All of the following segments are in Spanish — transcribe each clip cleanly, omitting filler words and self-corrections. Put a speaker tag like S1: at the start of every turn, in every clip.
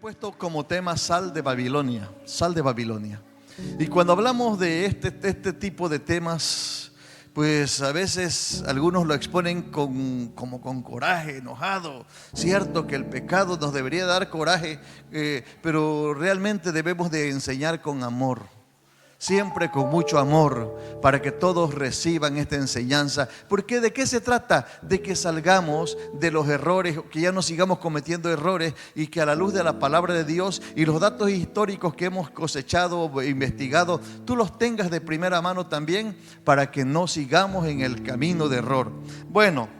S1: puesto como tema sal de Babilonia, sal de Babilonia. Y cuando hablamos de este tipo de temas, pues a veces algunos lo exponen como con coraje, enojado. Cierto que el pecado nos debería dar coraje, pero realmente debemos de enseñar con amor. Siempre con mucho amor, para que todos reciban esta enseñanza. Porque ¿de qué se trata? De que salgamos de los errores, que ya no sigamos cometiendo errores, y que a la luz de la palabra de Dios y los datos históricos que hemos cosechado e investigado, tú los tengas de primera mano también, para que no sigamos en el camino de error. Bueno,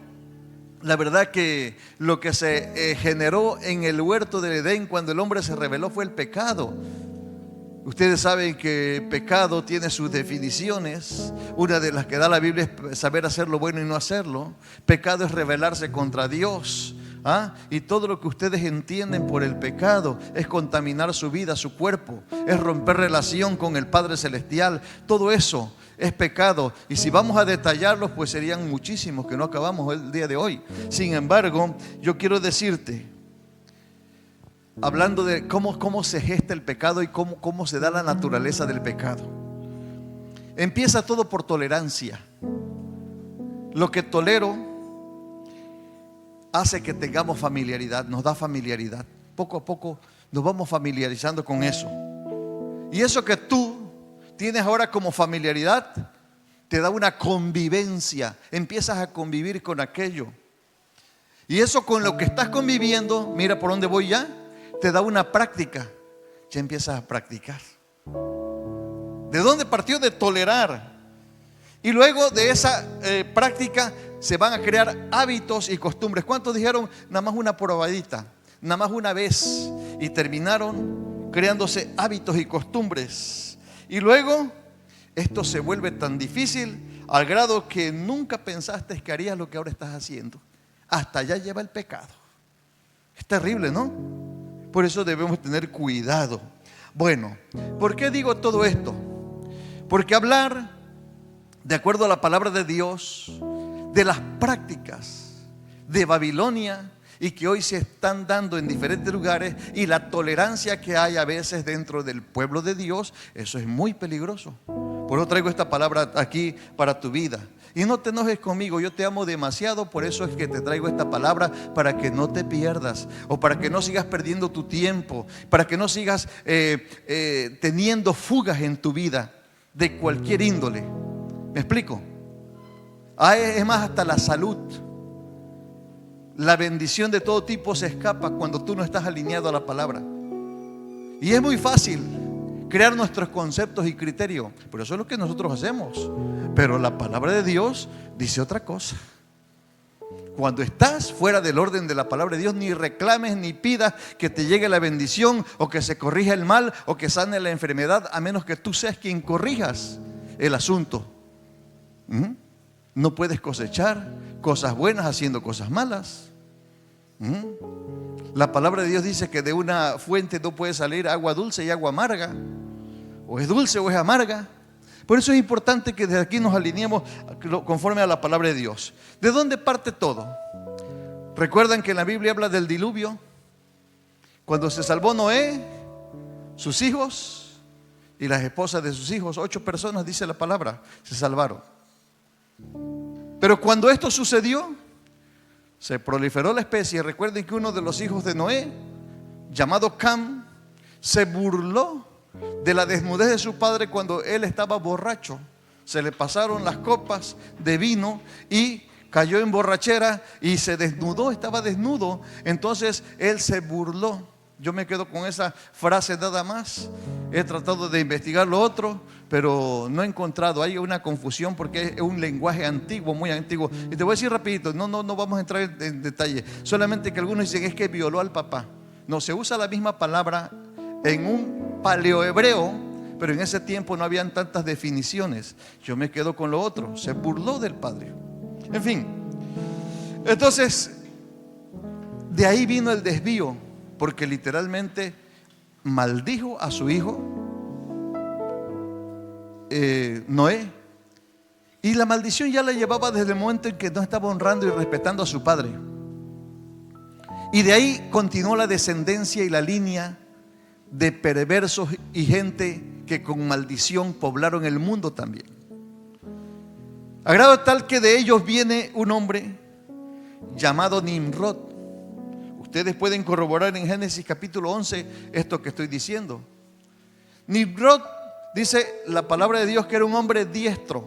S1: la verdad que lo que se generó en el huerto del Edén cuando el hombre se rebeló fue el pecado. Ustedes saben que pecado tiene sus definiciones. Una de las que da la Biblia es saber hacer lo bueno y no hacerlo. Pecado es rebelarse contra Dios. Y todo lo que ustedes entienden por el pecado es contaminar su vida, su cuerpo, es romper relación con el Padre Celestial. Todo eso es pecado. Y si vamos a detallarlos, pues serían muchísimos que no acabamos el día de hoy. Sin embargo, yo quiero decirte, hablando de cómo se gesta el pecado y cómo se da la naturaleza del pecado. Empieza todo por tolerancia. Lo que tolero hace que tengamos familiaridad, nos da familiaridad. Poco a poco nos vamos familiarizando con eso. Y eso que tú tienes ahora como familiaridad te da una convivencia. Empiezas a convivir con aquello. Y eso con lo que estás conviviendo, mira por dónde voy ya, te da una práctica. Ya empiezas a practicar. ¿De dónde partió? De tolerar. Y luego de esa práctica se van a crear hábitos y costumbres. ¿Cuántos dijeron nada más una probadita? Nada más una vez. Y terminaron creándose hábitos y costumbres. Y luego esto se vuelve tan difícil al grado que nunca pensaste que harías lo que ahora estás haciendo. Hasta allá lleva el pecado. Es terrible, ¿no? Por eso debemos tener cuidado. Bueno, ¿por qué digo todo esto? Porque hablar, de acuerdo a la palabra de Dios, de las prácticas de Babilonia y que hoy se están dando en diferentes lugares, y la tolerancia que hay a veces dentro del pueblo de Dios, eso es muy peligroso. Por eso traigo esta palabra aquí para tu vida. Y no te enojes conmigo, yo te amo demasiado, por eso es que te traigo esta palabra, para que no te pierdas, o para que no sigas perdiendo tu tiempo, para que no sigas teniendo fugas en tu vida de cualquier índole. ¿Me explico? Es más, hasta la salud, la bendición de todo tipo se escapa cuando tú no estás alineado a la palabra. Y es muy fácil crear nuestros conceptos y criterios, pero eso es lo que nosotros hacemos. Pero la palabra de Dios dice otra cosa. Cuando estás fuera del orden de la palabra de Dios, ni reclames ni pidas que te llegue la bendición, o que se corrija el mal, o que sane la enfermedad, a menos que tú seas quien corrijas el asunto. No puedes cosechar cosas buenas haciendo cosas malas. La palabra de Dios dice que de una fuente no puede salir agua dulce y agua amarga. O es dulce o es amarga. Por eso es importante que desde aquí nos alineemos conforme a la palabra de Dios. ¿De dónde parte todo? ¿Recuerdan que en la Biblia habla del diluvio? Cuando se salvó Noé, sus hijos y las esposas de sus hijos, 8 personas, dice la palabra, se salvaron. Pero cuando esto sucedió, se proliferó la especie. Recuerden que uno de los hijos de Noé, llamado Cam, se burló de la desnudez de su padre cuando él estaba borracho. Se le pasaron las copas de vino y cayó en borrachera y se desnudó, estaba desnudo. Entonces él se burló. Yo me quedo con esa frase nada más. He tratado de investigar lo otro, pero no he encontrado. Hay una confusión porque es un lenguaje antiguo, muy antiguo. Y te voy a decir rapidito, no vamos a entrar en detalle. Solamente que algunos dicen es que violó al papá. No, se usa la misma palabra en un paleohebreo, pero en ese tiempo no habían tantas definiciones. Yo me quedo con lo otro. Se burló del padre. En fin. Entonces, de ahí vino el desvío, porque literalmente maldijo a su hijo Noé. Y la maldición ya la llevaba desde el momento en que no estaba honrando y respetando a su padre. Y de ahí continuó la descendencia y la línea de perversos y gente que con maldición poblaron el mundo también. A grado tal que de ellos viene un hombre llamado Nimrod. Ustedes pueden corroborar en Génesis capítulo 11 esto que estoy diciendo. Nimrod, dice la palabra de Dios, que era un hombre diestro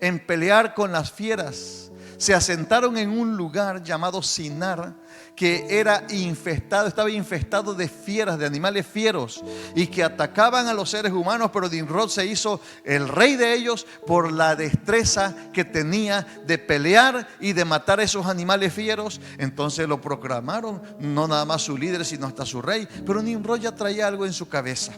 S1: en pelear con las fieras. Se asentaron en un lugar llamado Sinar, que era infestado, estaba infestado de fieras, de animales fieros, y que atacaban a los seres humanos. Pero Nimrod se hizo el rey de ellos por la destreza que tenía de pelear y de matar a esos animales fieros. Entonces lo proclamaron, no nada más su líder, sino hasta su rey. Pero Nimrod ya traía algo en su cabeza.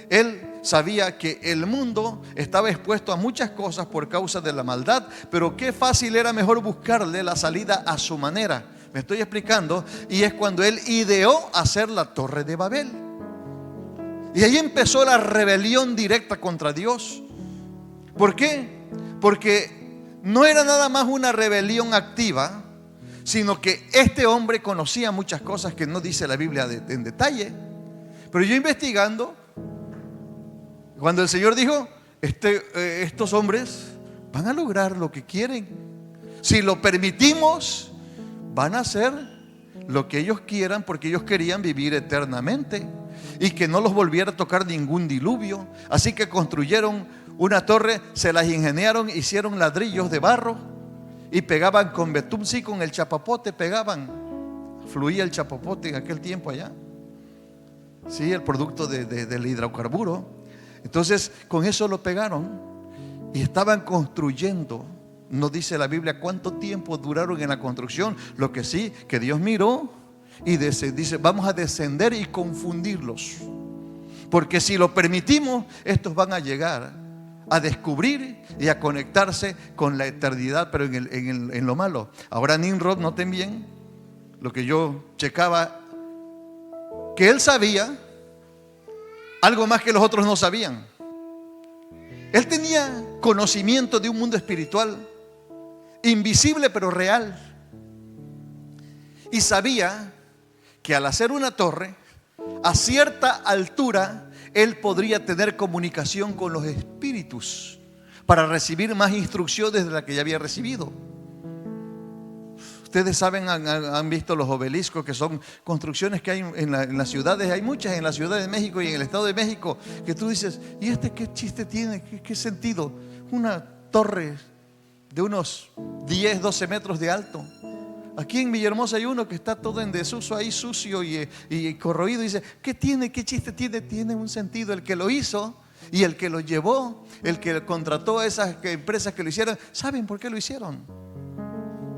S1: Él sabía que el mundo estaba expuesto a muchas cosas por causa de la maldad, pero qué fácil era mejor buscarle la salida a su manera. Me estoy explicando. Y es cuando él ideó hacer la Torre de Babel. Y ahí empezó la rebelión directa contra Dios. ¿Por qué? Porque no era nada más una rebelión activa, sino que este hombre conocía muchas cosas que no dice la Biblia en detalle. Pero yo investigando, cuando el Señor dijo, estos hombres van a lograr lo que quieren. Si lo permitimos, van a hacer lo que ellos quieran, porque ellos querían vivir eternamente y que no los volviera a tocar ningún diluvio. Así que construyeron una torre, se las ingeniaron, hicieron ladrillos de barro y pegaban con betún, sí, con el chapapote pegaban. Fluía el chapapote en aquel tiempo allá, sí, el producto del hidrocarburo. Entonces con eso lo pegaron y estaban construyendo. No dice la Biblia cuánto tiempo duraron en la construcción. Lo que sí, que Dios miró y dice, vamos a descender y confundirlos, porque si lo permitimos, estos van a llegar a descubrir y a conectarse con la eternidad, pero en lo malo. Ahora Nimrod, noten bien lo que yo checaba, que él sabía algo más que los otros no sabían. Él tenía conocimiento de un mundo espiritual invisible pero real, y sabía que al hacer una torre a cierta altura, él podría tener comunicación con los espíritus para recibir más instrucciones de las que ya había recibido. Ustedes saben, han visto los obeliscos, que son construcciones que hay en las ciudades. Hay muchas en la Ciudad de México y en el Estado de México, que tú dices, ¿y qué chiste tiene? ¿Qué sentido? Una torre de unos 10, 12 metros de alto. Aquí en Villahermosa hay uno que está todo en desuso, ahí sucio y corroído. Dice, ¿qué tiene? ¿Qué chiste tiene? Tiene un sentido. El que lo hizo y el que lo llevó, el que contrató a esas empresas que lo hicieron, ¿saben por qué lo hicieron?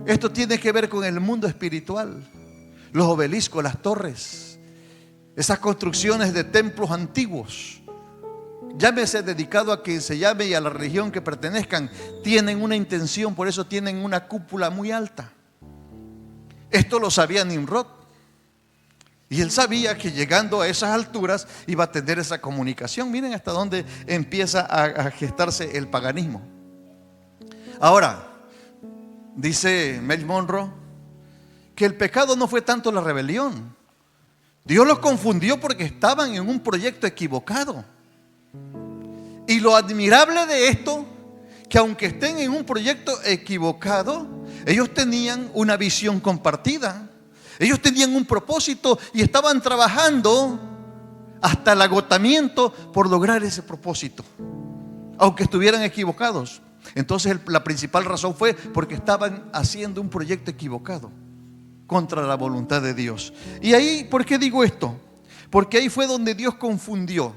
S1: Esto tiene que ver con el mundo espiritual. Los obeliscos, las torres, esas construcciones de templos antiguos, llámese dedicado a quien se llame y a la religión que pertenezcan, tienen una intención, por eso tienen una cúpula muy alta. Esto lo sabía Nimrod, y él sabía que llegando a esas alturas iba a tener esa comunicación. Miren hasta dónde empieza a gestarse el paganismo. Ahora, dice Mel Monroe que el pecado no fue tanto la rebelión. Dios los confundió porque estaban en un proyecto equivocado. Y lo admirable de esto, que aunque estén en un proyecto equivocado, ellos tenían una visión compartida. Ellos tenían un propósito y estaban trabajando hasta el agotamiento por lograr ese propósito, aunque estuvieran equivocados. Entonces la principal razón fue porque estaban haciendo un proyecto equivocado contra la voluntad de Dios. Y ahí, ¿por qué digo esto? Porque ahí fue donde Dios confundió.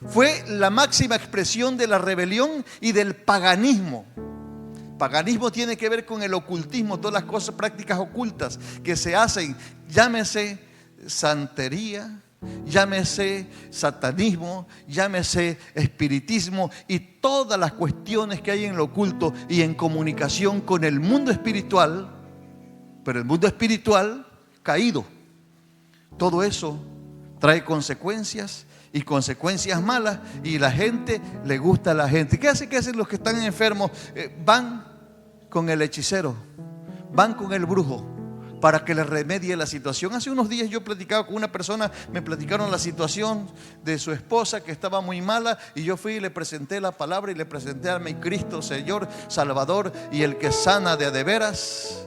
S1: Fue la máxima expresión de la rebelión y del paganismo. Paganismo tiene que ver con el ocultismo, todas las cosas, prácticas ocultas que se hacen, llámese santería, llámese satanismo, llámese espiritismo, y todas las cuestiones que hay en lo oculto y en comunicación con el mundo espiritual, pero el mundo espiritual caído. Todo eso trae consecuencias, y consecuencias malas, y la gente le gusta a la gente. ¿Qué hacen los que están enfermos? Van con el hechicero, van con el brujo para que le remedie la situación. Hace unos días yo platicaba con una persona, me platicaron la situación de su esposa que estaba muy mala, y yo fui y le presenté la palabra y le presenté a mi Cristo, Señor, Salvador y el que sana de a veras.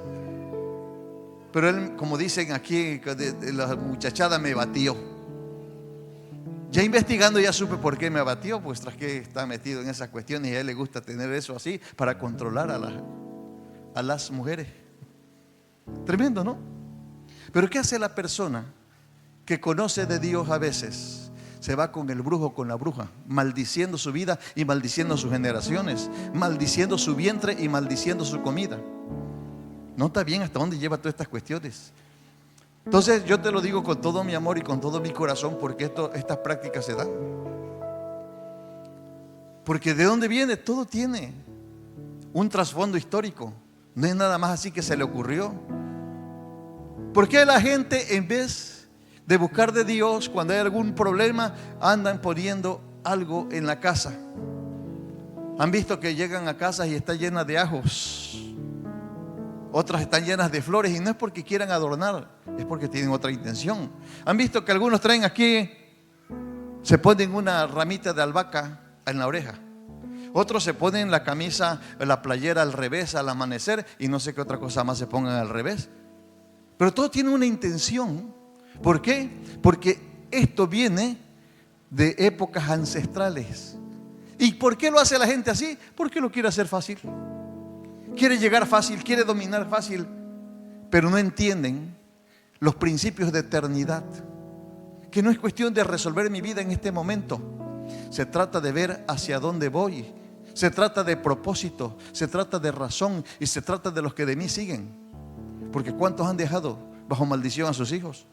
S1: Pero él, como dicen aquí, la muchachada me batió. Ya investigando ya supe por qué me batió, pues tras que está metido en esas cuestiones y a él le gusta tener eso así para controlar a las mujeres. Tremendo, ¿no? Pero ¿qué hace la persona que conoce de Dios a veces? Se va con el brujo, con la bruja, maldiciendo su vida y maldiciendo sus generaciones, maldiciendo su vientre y maldiciendo su comida. Nota bien hasta dónde lleva todas estas cuestiones. Entonces yo te lo digo con todo mi amor y con todo mi corazón, porque estas prácticas se dan. Porque de dónde viene, todo tiene un trasfondo histórico. No es nada más así que se le ocurrió. ¿Por qué la gente, en vez de buscar de Dios cuando hay algún problema, andan poniendo algo en la casa? Han visto que llegan a casas y está llena de ajos, otras están llenas de flores, y no es porque quieran adornar, es porque tienen otra intención. Han visto que algunos traen aquí, se ponen una ramita de albahaca en la oreja. Otros se ponen la camisa, la playera al revés al amanecer, y no sé qué otra cosa más se pongan al revés. Pero todo tiene una intención. ¿Por qué? Porque esto viene de épocas ancestrales. ¿Y por qué lo hace la gente así? Porque lo quiere hacer fácil. Quiere llegar fácil, quiere dominar fácil, pero no entienden los principios de eternidad. Que no es cuestión de resolver mi vida en este momento. Se trata de ver hacia dónde voy. Se trata de propósito, se trata de razón, y se trata de los que de mí siguen. Porque ¿cuántos han dejado bajo maldición a sus hijos?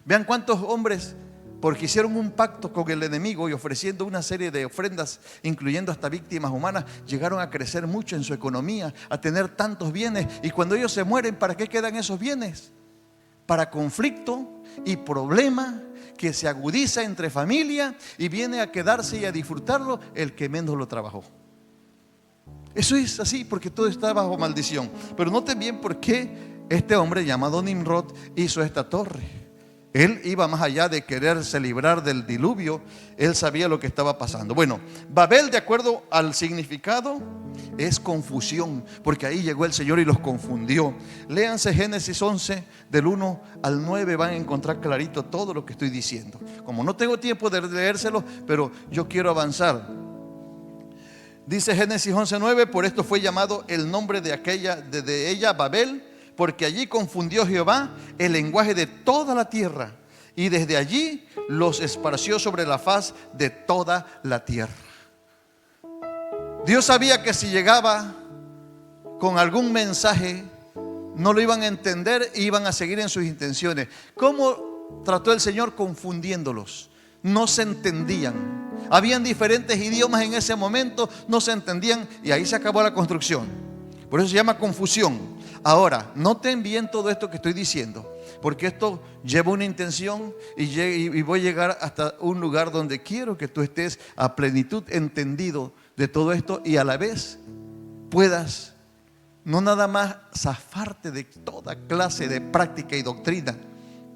S1: Vean cuántos hombres, porque hicieron un pacto con el enemigo y ofreciendo una serie de ofrendas, incluyendo hasta víctimas humanas, llegaron a crecer mucho en su economía, a tener tantos bienes. Y cuando ellos se mueren, ¿para qué quedan esos bienes? Para conflicto y problema que se agudiza entre familia, y viene a quedarse y a disfrutarlo el que menos lo trabajó. Eso es así porque todo está bajo maldición. Pero noten bien por qué este hombre llamado Nimrod hizo esta torre. Él iba más allá de quererse librar del diluvio. Él sabía lo que estaba pasando. Bueno, Babel, de acuerdo al significado, es confusión, porque ahí llegó el Señor y los confundió. Léanse Génesis 11 del 1 al 9, van a encontrar clarito todo lo que estoy diciendo. Como no tengo tiempo de leérselo, pero yo quiero avanzar. Dice Génesis 11:9: por esto fue llamado el nombre de ella Babel, porque allí confundió Jehová el lenguaje de toda la tierra, y desde allí los esparció sobre la faz de toda la tierra. Dios sabía que si llegaba con algún mensaje, no lo iban a entender e iban a seguir en sus intenciones. ¿Cómo trató el Señor? Confundiéndolos. No se entendían. Habían diferentes idiomas en ese momento, no se entendían, y ahí se acabó la construcción. Por eso se llama confusión. Ahora, noten bien todo esto que estoy diciendo, porque esto lleva una intención, y voy a llegar hasta un lugar donde quiero que tú estés a plenitud entendido de todo esto, y a la vez puedas no nada más zafarte de toda clase de práctica y doctrina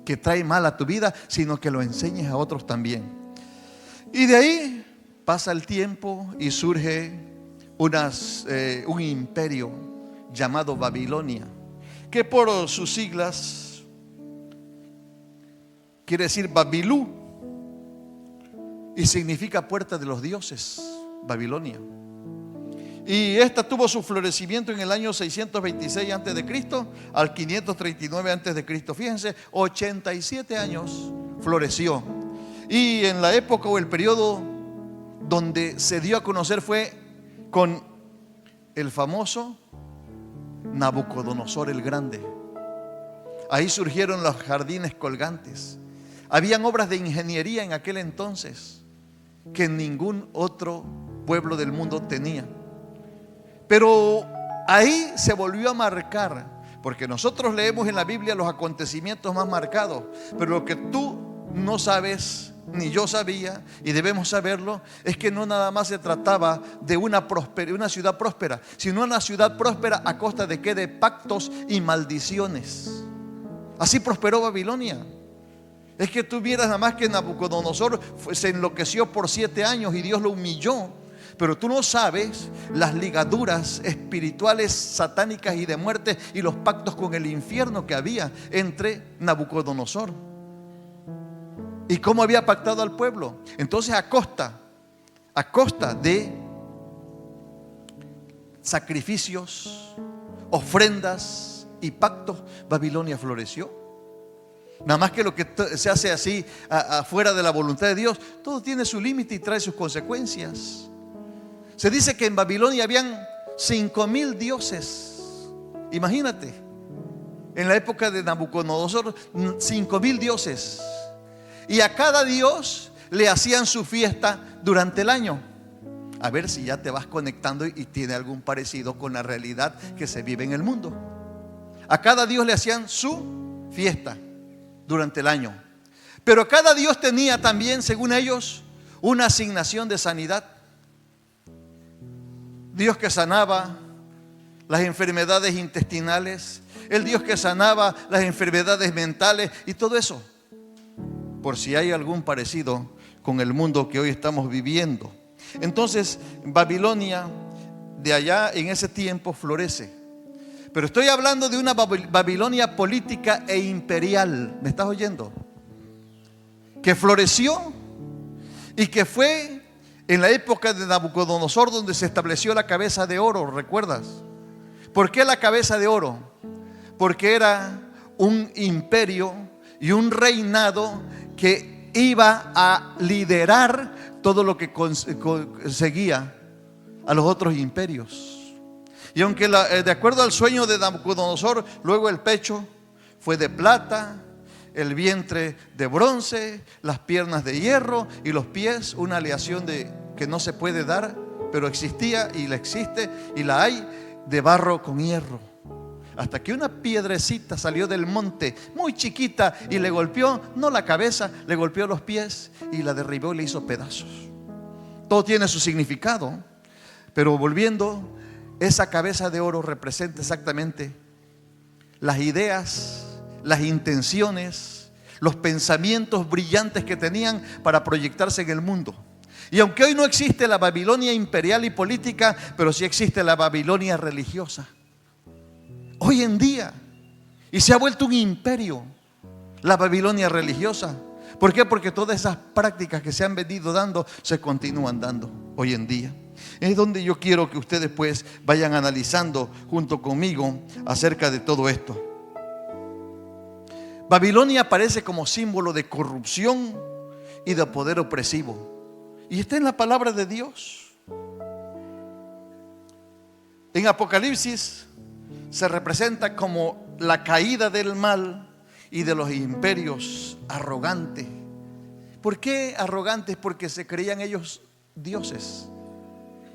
S1: que trae mal a tu vida, sino que lo enseñes a otros también. Y de ahí pasa el tiempo y surge un imperio llamado Babilonia, que por sus siglas quiere decir Babilú, y significa puerta de los dioses, Babilonia. Y esta tuvo su florecimiento en el año 626 a.C. al 539 a.C. Fíjense, 87 años floreció. Y en la época o el periodo donde se dio a conocer fue con el famoso Nabucodonosor el Grande. Ahí surgieron los jardines colgantes. Habían obras de ingeniería en aquel entonces que ningún otro pueblo del mundo tenía. Pero ahí se volvió a marcar, porque nosotros leemos en la Biblia los acontecimientos más marcados, pero lo que tú no sabes, ni yo sabía, y debemos saberlo, es que no nada más se trataba de una ciudad próspera, sino una ciudad próspera a costa de qué, de pactos y maldiciones. Así prosperó Babilonia. Es que tú vieras nada más que Nabucodonosor se enloqueció por 7 años y Dios lo humilló. Pero tú no sabes las ligaduras espirituales, satánicas y de muerte y los pactos con el infierno que había entre Nabucodonosor y cómo había pactado al pueblo. Entonces a costa de sacrificios, ofrendas y pactos, Babilonia floreció. Nada más que lo que se hace así afuera de la voluntad de Dios, todo tiene su límite y trae sus consecuencias. Se dice que en Babilonia habían 5,000 dioses. Imagínate, en la época de Nabucodonosor, 5,000 dioses. Y a cada dios le hacían su fiesta durante el año. A ver si ya te vas conectando y tiene algún parecido con la realidad que se vive en el mundo. A cada dios le hacían su fiesta durante el año. Pero cada dios tenía también, según ellos, una asignación de sanidad. Dios que sanaba las enfermedades intestinales, el Dios que sanaba las enfermedades mentales y todo eso. Por si hay algún parecido con el mundo que hoy estamos viviendo. Entonces, Babilonia de allá en ese tiempo florece. Pero estoy hablando de una Babilonia política e imperial. ¿Me estás oyendo? Que floreció y que fue en la época de Nabucodonosor donde se estableció la cabeza de oro. ¿Recuerdas? ¿Por qué la cabeza de oro? Porque era un imperio y un reinado que iba a liderar todo lo que seguía a los otros imperios. Y aunque de acuerdo al sueño de Nabucodonosor, luego el pecho fue de plata, el vientre de bronce, las piernas de hierro y los pies una aleación que no se puede dar, pero existía y la existe y la hay, de barro con hierro. Hasta que una piedrecita salió del monte, muy chiquita, y le golpeó, no la cabeza, le golpeó los pies y la derribó y le hizo pedazos. Todo tiene su significado, pero volviendo, esa cabeza de oro representa exactamente las ideas, las intenciones, los pensamientos brillantes que tenían para proyectarse en el mundo. Y aunque hoy no existe la Babilonia imperial y política, pero sí existe la Babilonia religiosa. Hoy en día, y se ha vuelto un imperio, la Babilonia religiosa. ¿Por qué? Porque todas esas prácticas que se han venido dando se continúan dando hoy en día. Es donde yo quiero que ustedes pues vayan analizando junto conmigo acerca de todo esto. Babilonia aparece como símbolo de corrupción y de poder opresivo. Y está en la palabra de Dios. En Apocalipsis se representa como la caída del mal y de los imperios arrogantes. ¿Por qué arrogantes? Porque se creían ellos dioses.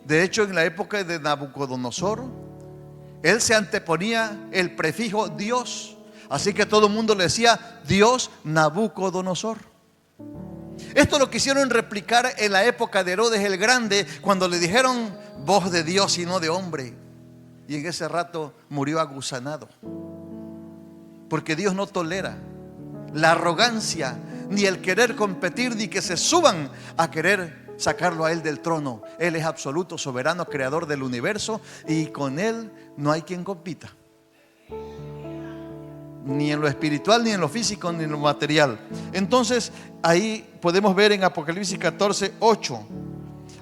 S1: De hecho, en la época de Nabucodonosor, él se anteponía el prefijo Dios. Así que todo el mundo le decía Dios Nabucodonosor. Esto lo quisieron replicar en la época de Herodes el Grande, cuando le dijeron voz de Dios y no de hombre. Y en ese rato murió agusanado. Porque Dios no tolera la arrogancia, ni el querer competir, ni que se suban a querer sacarlo a Él del trono. Él es absoluto, soberano, creador del universo, y con Él no hay quien compita. Ni en lo espiritual, ni en lo físico, ni en lo material. Entonces ahí podemos ver en Apocalipsis 14, 8,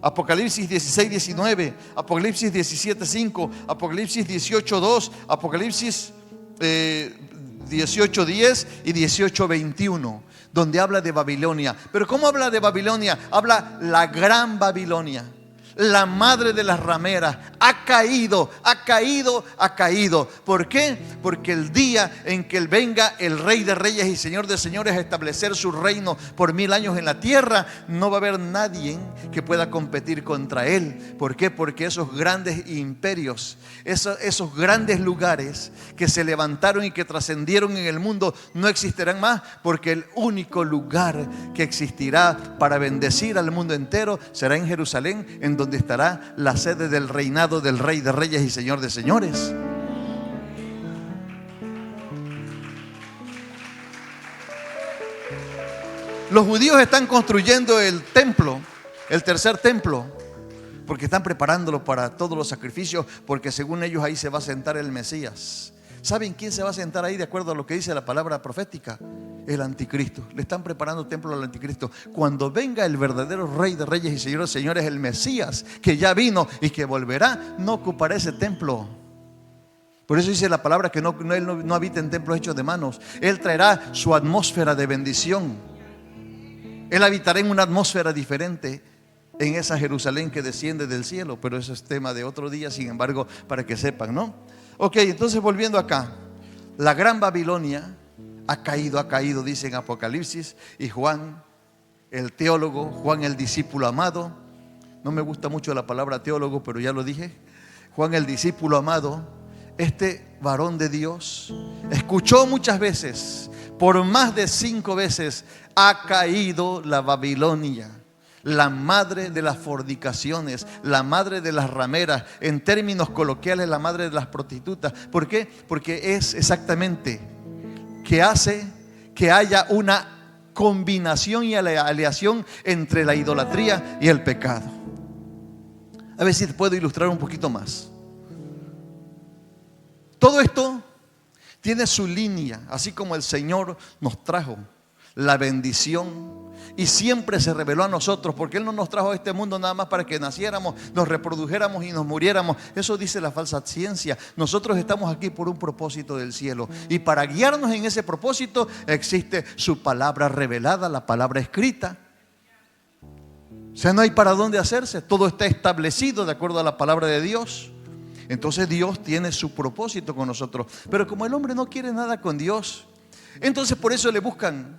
S1: Apocalipsis 16, 19, Apocalipsis 17, 5, Apocalipsis 18, 2, Apocalipsis 18, 10 y 18, 21, donde habla de Babilonia. Pero ¿cómo habla de Babilonia? Habla la gran Babilonia, la madre de las rameras. Ha caído, ha caído, ha caído. ¿Por qué? Porque el día en que Él venga, el Rey de Reyes y Señor de Señores, a establecer su reino por 1000 años en la tierra, no va a haber nadie que pueda competir contra Él. ¿Por qué? Porque esos grandes imperios, esos grandes lugares que se levantaron y que trascendieron en el mundo, no existirán más, porque el único lugar que existirá para bendecir al mundo entero será en Jerusalén, en donde estará la sede del reinado del Rey de Reyes y Señor de Señores. Los judíos están construyendo el templo, el tercer templo, porque están preparándolo para todos los sacrificios, porque según ellos ahí se va a sentar el Mesías. ¿Saben quién se va a sentar ahí de acuerdo a lo que dice la palabra profética? El anticristo. Le están preparando templo al anticristo. Cuando venga el verdadero Rey de Reyes y Señor de Señores, el Mesías, que ya vino y que volverá, no ocupará ese templo. Por eso dice la palabra que él no habita en templos hechos de manos. Él traerá su atmósfera de bendición. Él habitará en una atmósfera diferente en esa Jerusalén que desciende del cielo. Pero eso es tema de otro día, sin embargo, para que sepan, ¿no? Ok, entonces volviendo acá. La gran Babilonia ha caído, dice en Apocalipsis. Y Juan, el teólogo, Juan el discípulo amado. No me gusta mucho la palabra teólogo, pero ya lo dije. Juan el discípulo amado, este varón de Dios, escuchó muchas veces, por más de 5 veces, ha caído la Babilonia, la madre de las fornicaciones, la madre de las rameras, en términos coloquiales, la madre de las prostitutas. ¿Por qué? Porque es exactamente que hace que haya una combinación y aleación entre la idolatría y el pecado. A ver si te puedo ilustrar un poquito más. Todo esto tiene su línea, así como el Señor nos trajo la bendición y siempre se reveló a nosotros, porque Él no nos trajo a este mundo nada más para que naciéramos, nos reprodujéramos y nos muriéramos. Eso dice la falsa ciencia. Nosotros estamos aquí por un propósito del cielo, y para guiarnos en ese propósito existe su palabra revelada, la palabra escrita. O sea, no hay para dónde hacerse, todo está establecido de acuerdo a la palabra de Dios. Entonces Dios tiene su propósito con nosotros. Pero como el hombre no quiere nada con Dios, entonces por eso le buscan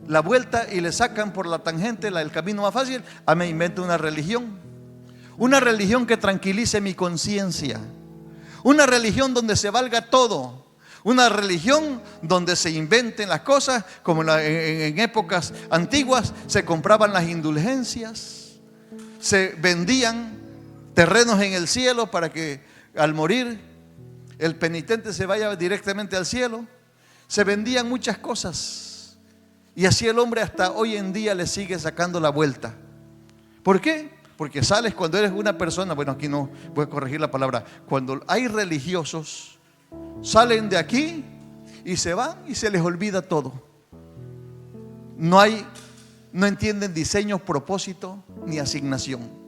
S1: la vuelta y le sacan por la tangente el camino más fácil. Me invento una religión que tranquilice mi conciencia, una religión donde se valga todo, una religión donde se inventen las cosas, como en épocas antiguas se compraban las indulgencias, se vendían terrenos en el cielo para que al morir el penitente se vaya directamente al cielo. Se vendían muchas cosas, y así el hombre hasta hoy en día le sigue sacando la vuelta. ¿Por qué? Porque sales cuando eres una persona, bueno, aquí no voy a corregir la palabra, cuando hay religiosos, salen de aquí y se van y se les olvida todo. No entienden diseño, propósito ni asignación.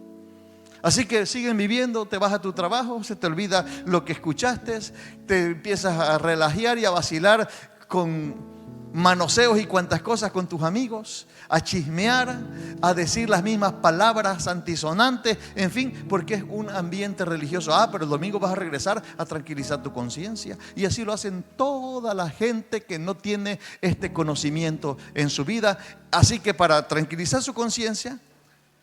S1: Así que siguen viviendo, te vas a tu trabajo, se te olvida lo que escuchaste, te empiezas a relajar y a vacilar con manoseos y cuantas cosas con tus amigos, a chismear, a decir las mismas palabras antisonantes, en fin, porque es un ambiente religioso. Pero el domingo vas a regresar a tranquilizar tu conciencia. Y así lo hacen toda la gente que no tiene este conocimiento en su vida. Así que para tranquilizar su conciencia,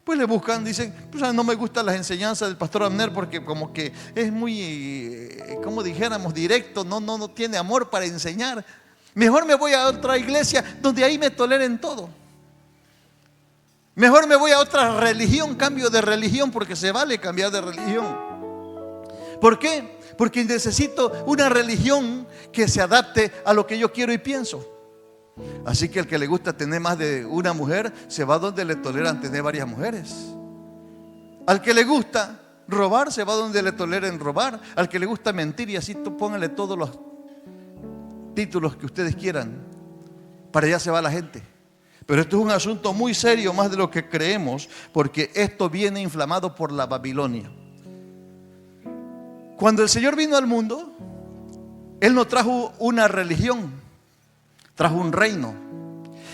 S1: pues le buscan, dicen, pues no me gustan las enseñanzas del pastor Abner porque como que es muy, como dijéramos, directo, no tiene amor para enseñar. Mejor me voy a otra iglesia donde ahí me toleren todo. Mejor me voy a otra religión, cambio de religión, porque se vale cambiar de religión. ¿Por qué? Porque necesito una religión que se adapte a lo que yo quiero y pienso. Así que el que le gusta tener más de una mujer se va donde le toleran tener varias mujeres. Al que le gusta robar se va donde le toleren robar. Al que le gusta mentir, y así pónganle todos los títulos que ustedes quieran, para allá se va la gente. Pero esto es un asunto muy serio, más de lo que creemos, porque esto viene inflamado por la Babilonia. Cuando el Señor vino al mundo, Él no trajo una religión, trajo un reino.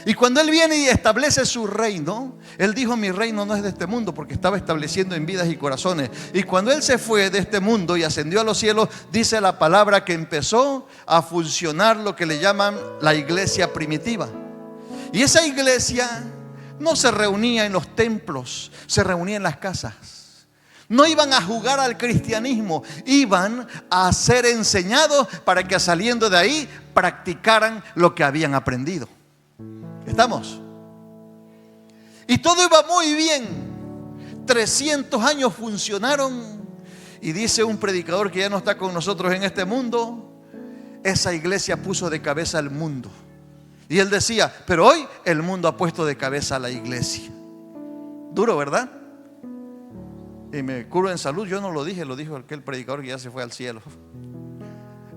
S1: Y cuando Él viene y establece su reino, Él dijo: mi reino no es de este mundo, porque estaba estableciendo en vidas y corazones. Y cuando Él se fue de este mundo y ascendió a los cielos, dice la palabra que empezó a funcionar lo que le llaman la iglesia primitiva. Y esa iglesia no se reunía en los templos, se reunía en las casas. No iban a jugar al cristianismo, iban a ser enseñados para que saliendo de ahí practicaran lo que habían aprendido. ¿Estamos? Y todo iba muy bien. 300 años funcionaron. Y dice un predicador que ya no está con nosotros en este mundo: esa iglesia puso de cabeza al mundo. Y él decía, pero hoy el mundo ha puesto de cabeza a la iglesia. Duro, ¿verdad? Y me curo en salud. Yo no lo dije, lo dijo aquel predicador que ya se fue al cielo.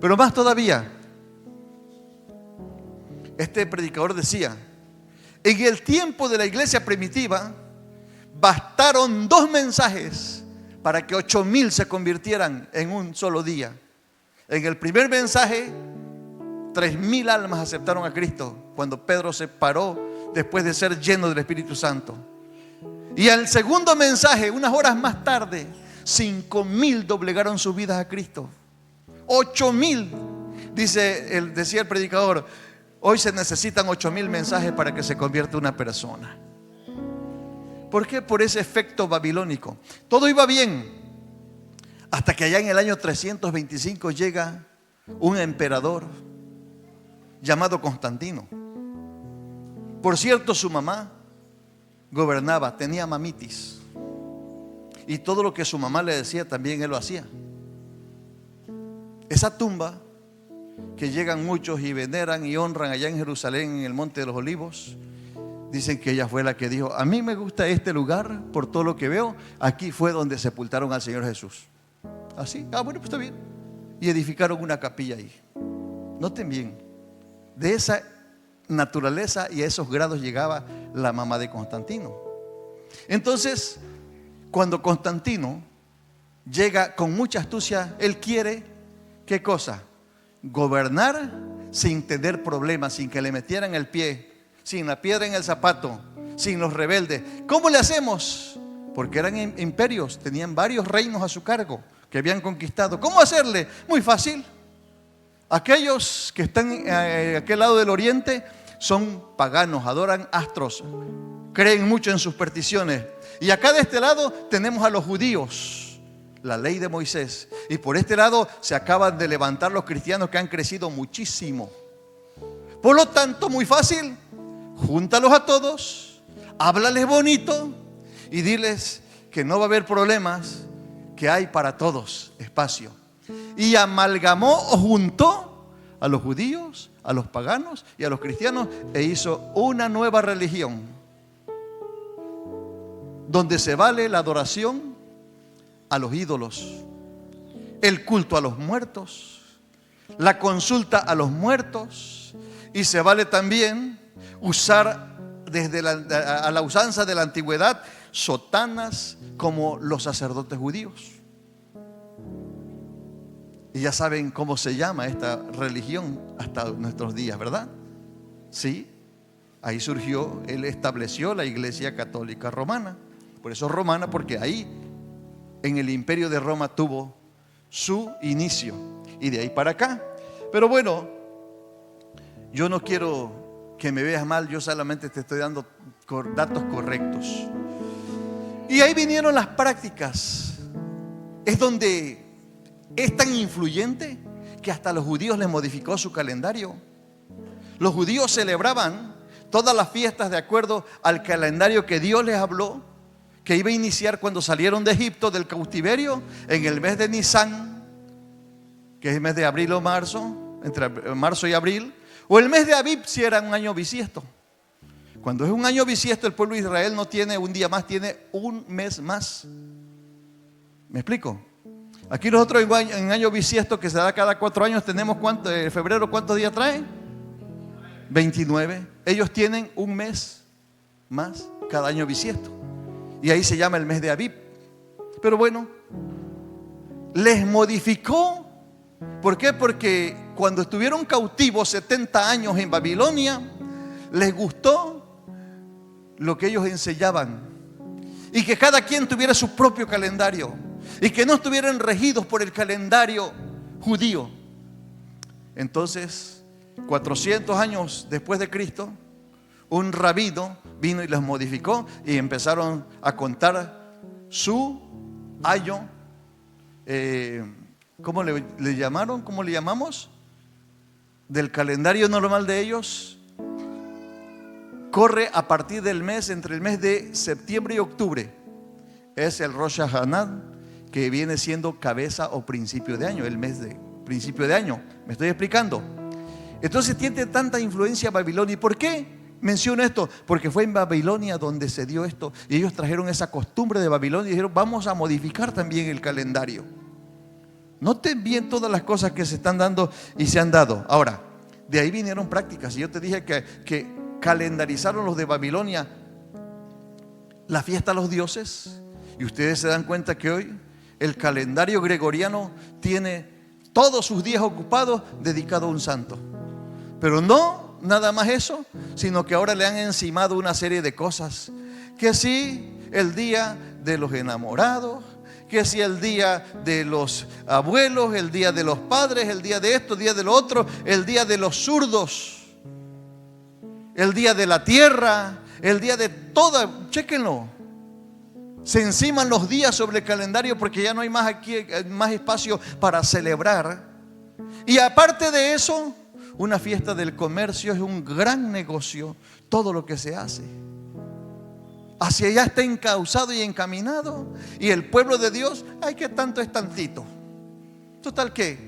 S1: Pero más todavía, este predicador decía, en el tiempo de la iglesia primitiva bastaron 2 mensajes para que 8,000 se convirtieran en un solo día. En el primer mensaje 3,000 almas aceptaron a Cristo cuando Pedro se paró después de ser lleno del Espíritu Santo. Y al segundo mensaje, unas horas más tarde, 5,000 doblegaron sus vidas a Cristo. 8,000, decía el predicador, hoy se necesitan 8,000 mensajes para que se convierta una persona. ¿Por qué? Por ese efecto babilónico. Todo iba bien, hasta que allá en el año 325 llega un emperador llamado Constantino. Por cierto, su mamá gobernaba, tenía mamitis, y todo lo que su mamá le decía también él lo hacía. Esa tumba que llegan muchos y veneran y honran allá en Jerusalén, en el Monte de los Olivos, dicen que ella fue la que dijo, a mí me gusta este lugar por todo lo que veo, aquí fue donde sepultaron al Señor Jesús. Así, bueno, pues está bien. Y edificaron una capilla ahí. Noten bien, de esa naturaleza y a esos grados llegaba la mamá de Constantino. Entonces, cuando Constantino llega con mucha astucia, él quiere, ¿qué cosa? Gobernar sin tener problemas, sin que le metieran el pie, sin la piedra en el zapato, sin los rebeldes. ¿Cómo le hacemos? Porque eran imperios, tenían varios reinos a su cargo que habían conquistado. ¿Cómo hacerle? Muy fácil. Aquellos que están a aquel lado del oriente son paganos, adoran astros, creen mucho en supersticiones. Y acá de este lado tenemos a los judíos, la ley de Moisés. Y por este lado se acaban de levantar los cristianos que han crecido muchísimo. Por lo tanto, muy fácil, júntalos a todos, háblales bonito y diles que no va a haber problemas, que hay para todos espacio. Y amalgamó o juntó a los judíos, a los paganos y a los cristianos e hizo una nueva religión donde se vale la adoración a los ídolos, el culto a los muertos, la consulta a los muertos, y se vale también usar desde la usanza de la antigüedad sotanas como los sacerdotes judíos. Y ya saben cómo se llama esta religión hasta nuestros días, ¿verdad? Sí, ahí surgió, él estableció la Iglesia Católica Romana. Por eso romana, porque ahí en el imperio de Roma tuvo su inicio y de ahí para acá. Pero bueno, yo no quiero que me veas mal, yo solamente te estoy dando datos correctos. Y ahí vinieron las prácticas. Es donde es tan influyente que hasta los judíos les modificó su calendario. Los judíos celebraban todas las fiestas de acuerdo al calendario que Dios les habló, que iba a iniciar cuando salieron de Egipto del cautiverio en el mes de Nisan, que es el mes de abril o marzo, entre marzo y abril, o el mes de Abib si era un año bisiesto. Cuando es un año bisiesto, el pueblo de Israel no tiene un día más, tiene un mes más. ¿Me explico? Aquí nosotros en año bisiesto, que se da cada 4 años, tenemos febrero, ¿cuántos días trae? 29. Ellos tienen un mes más cada año bisiesto. Y ahí se llama el mes de Abib. Pero bueno, les modificó. ¿Por qué? Porque cuando estuvieron cautivos 70 años en Babilonia, les gustó lo que ellos enseñaban. Y que cada quien tuviera su propio calendario. Y que no estuvieran regidos por el calendario judío. Entonces, 400 años después de Cristo, un rabino vino y les modificó y empezaron a contar su año. ¿Cómo le llamaron? ¿Cómo le llamamos? Del calendario normal de ellos. Corre a partir del mes, entre el mes de septiembre y octubre. Es el Rosh Hashanah, que viene siendo cabeza o principio de año, el mes de principio de año. ¿Me estoy explicando? Entonces tiene tanta influencia Babilonia. ¿Y por qué menciono esto? Porque fue en Babilonia donde se dio esto. Y ellos trajeron esa costumbre de Babilonia y dijeron, vamos a modificar también el calendario. Noten bien todas las cosas que se están dando y se han dado. Ahora, de ahí vinieron prácticas. Y yo te dije que calendarizaron los de Babilonia la fiesta a los dioses. Y ustedes se dan cuenta que hoy el calendario gregoriano tiene todos sus días ocupados dedicados a un santo. Pero no nada más eso, sino que ahora le han encimado una serie de cosas. Que sí, el día de los enamorados, que si el día de los abuelos, el día de los padres, el día de esto, el día de lo otro, el día de los zurdos, el día de la tierra, el día de toda, chéquenlo. Se enciman los días sobre el calendario porque ya no hay más aquí, más espacio para celebrar. Y aparte de eso, una fiesta del comercio es un gran negocio, todo lo que se hace. Hacia allá está encauzado y encaminado. Y el pueblo de Dios, ay, que tanto es tantito. Total que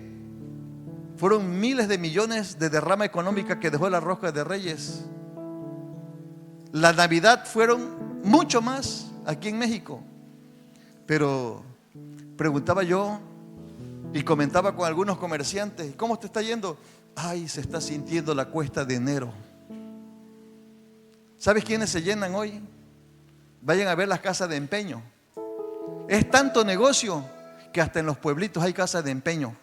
S1: fueron miles de millones de derrama económica que dejó la rosca de Reyes. La Navidad fueron mucho más aquí en México. Pero preguntaba yo y comentaba con algunos comerciantes, ¿cómo te está yendo? Ay, se está sintiendo la cuesta de enero. ¿Sabes quiénes se llenan hoy? Vayan a ver las casas de empeño. Es tanto negocio que hasta en los pueblitos hay casas de empeño.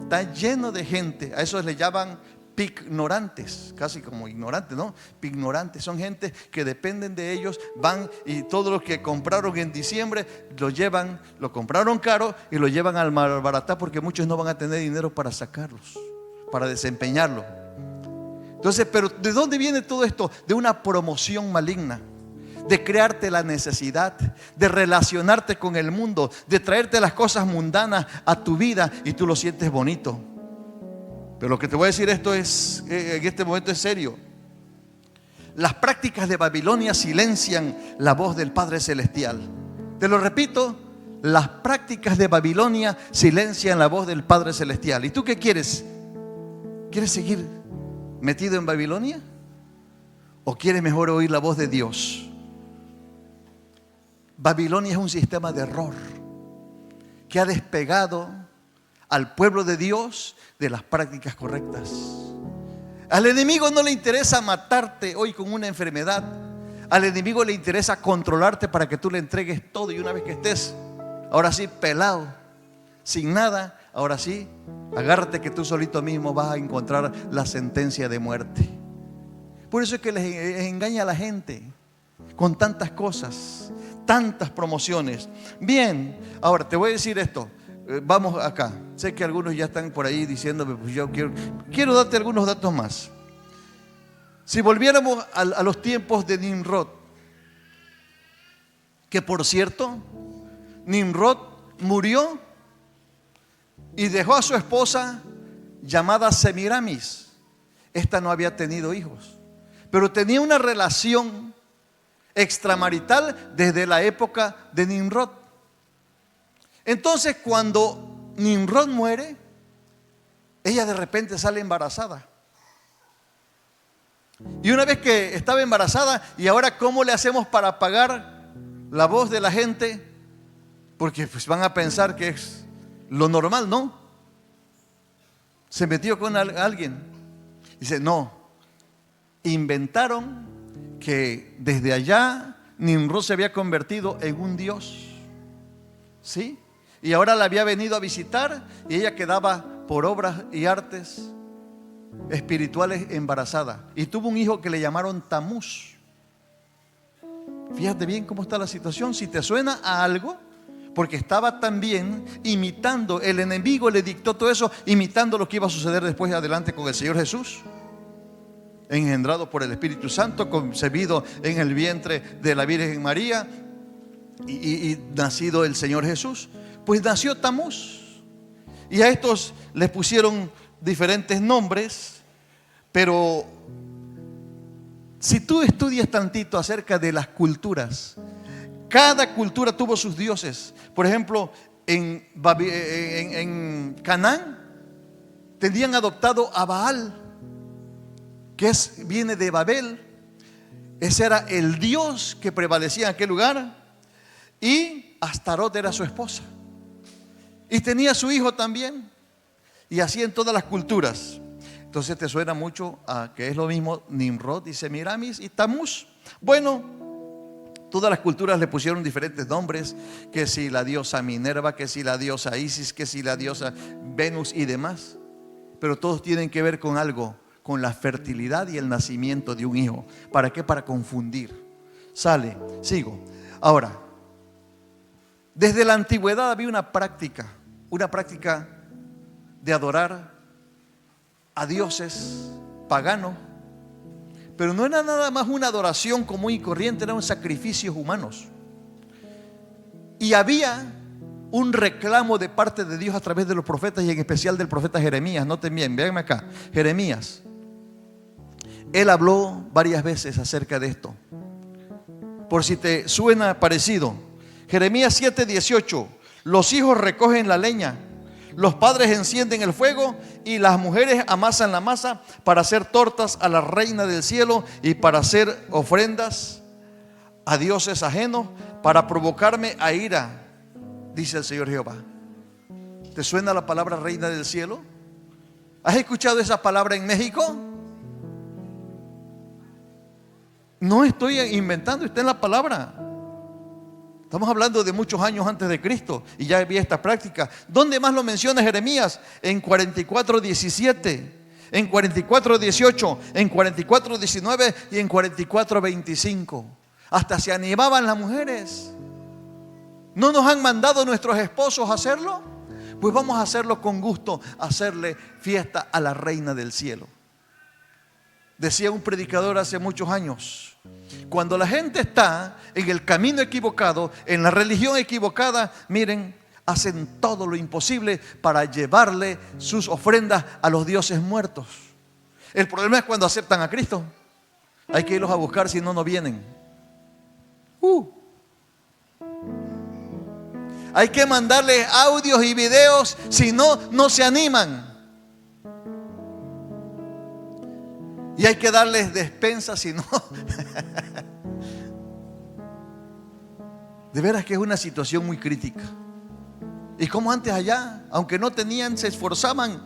S1: Está lleno de gente. A esos le llaman pignorantes, casi como ignorantes, ¿no? Pignorantes, son gente que dependen de ellos, van y todo lo que compraron en diciembre lo llevan, lo compraron caro y lo llevan al malbaratar porque muchos no van a tener dinero para sacarlos, para desempeñarlo. Entonces, pero ¿de dónde viene todo esto? De una promoción maligna, de crearte la necesidad, de relacionarte con el mundo, de traerte las cosas mundanas a tu vida y tú lo sientes bonito. Pero lo que te voy a decir esto es, en este momento es serio. Las prácticas de Babilonia silencian la voz del Padre Celestial. Te lo repito, las prácticas de Babilonia silencian la voz del Padre Celestial. ¿Y tú qué quieres? ¿Quieres seguir metido en Babilonia? ¿O quieres mejor oír la voz de Dios? Babilonia es un sistema de error que ha despegado al pueblo de Dios de las prácticas correctas. Al enemigo no le interesa matarte hoy con una enfermedad. Al enemigo le interesa controlarte para que tú le entregues todo. Y una vez que estés, ahora sí, pelado, sin nada, ahora sí, agárrate que tú solito mismo vas a encontrar la sentencia de muerte. Por eso es que les engaña a la gente con tantas cosas, tantas promociones. Bien, ahora te voy a decir esto. Vamos acá. Sé que algunos ya están por ahí diciéndome, pues yo quiero darte algunos datos más. Si volviéramos a los tiempos de Nimrod, que por cierto, Nimrod murió y dejó a su esposa llamada Semiramis. Esta no había tenido hijos, pero tenía una relación extramarital desde la época de Nimrod. Entonces cuando Nimrod muere, ella de repente sale embarazada. Y una vez que estaba embarazada, ¿y ahora cómo le hacemos para pagar la voz de la gente? Porque pues van a pensar que es lo normal, ¿no? Se metió con alguien. Dice, no, inventaron que desde allá Nimrod se había convertido en un dios. ¿Sí? Y ahora la había venido a visitar y ella quedaba por obras y artes espirituales embarazada. Y tuvo un hijo que le llamaron Tamuz. Fíjate bien cómo está la situación. Si te suena a algo, porque estaba también imitando, el enemigo le dictó todo eso, imitando lo que iba a suceder después adelante con el Señor Jesús. Engendrado por el Espíritu Santo, concebido en el vientre de la Virgen María y nacido el Señor Jesús. Pues nació Tamuz. Y a estos les pusieron diferentes nombres. Pero si tú estudias tantito acerca de las culturas, cada cultura tuvo sus dioses. Por ejemplo, en Canaán tenían adoptado a Baal. viene de Babel. Ese era el dios que prevalecía en aquel lugar. Y Astarot era su esposa. Y tenía su hijo también. Y así en todas las culturas. Entonces te suena mucho a que es lo mismo Nimrod y Semiramis y Tamuz. Bueno, todas las culturas le pusieron diferentes nombres. Que si la diosa Minerva, que si la diosa Isis, que si la diosa Venus y demás. Pero todos tienen que ver con algo, con la fertilidad y el nacimiento de un hijo. ¿Para qué? Para confundir. Sale, sigo. Ahora, desde la antigüedad había una práctica de adorar a dioses paganos, pero no era nada más una adoración común y corriente, eran sacrificios humanos. Y había un reclamo de parte de Dios a través de los profetas, y en especial del profeta Jeremías. Noten bien, véanme acá, Jeremías. Él habló varias veces acerca de esto. Por si te suena parecido, Jeremías 7:18. Los hijos recogen la leña, los padres encienden el fuego y las mujeres amasan la masa para hacer tortas a la reina del cielo y para hacer ofrendas a dioses ajenos, para provocarme a ira, dice el Señor Jehová. ¿Te suena la palabra reina del cielo? ¿Has escuchado esa palabra en México? No estoy inventando, está en la palabra. Estamos hablando de muchos años antes de Cristo y ya había esta práctica. ¿Dónde más lo menciona Jeremías? En 44:17, en 44:18, en 44:19 y en 44:25. Hasta se animaban las mujeres. ¿No nos han mandado nuestros esposos a hacerlo? Pues vamos a hacerlo con gusto, hacerle fiesta a la reina del cielo. Decía un predicador hace muchos años: cuando la gente está en el camino equivocado, en la religión equivocada, miren, hacen todo lo imposible para llevarle sus ofrendas a los dioses muertos. El problema es cuando aceptan a Cristo. Hay que irlos a buscar, si no, no vienen. Hay que mandarles audios y videos, si no, no se animan. Y hay que darles despensas, si no. De veras que es una situación muy crítica. Y como antes allá, aunque no tenían, se esforzaban.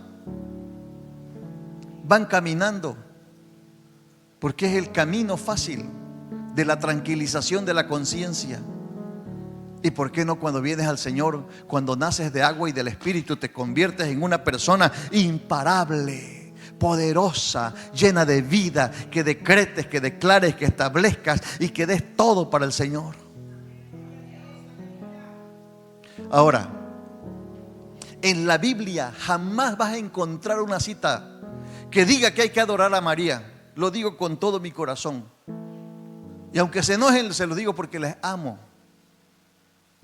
S1: Van caminando, porque es el camino fácil de la tranquilización de la conciencia. ¿Y por qué no cuando vienes al Señor, cuando naces de agua y del Espíritu, te conviertes en una persona imparable, poderosa, llena de vida, que decretes, que declares, que establezcas y que des todo para el Señor? Ahora, en la Biblia jamás vas a encontrar una cita que diga que hay que adorar a María. Lo digo con todo mi corazón. Y aunque se enojen, se lo digo porque les amo.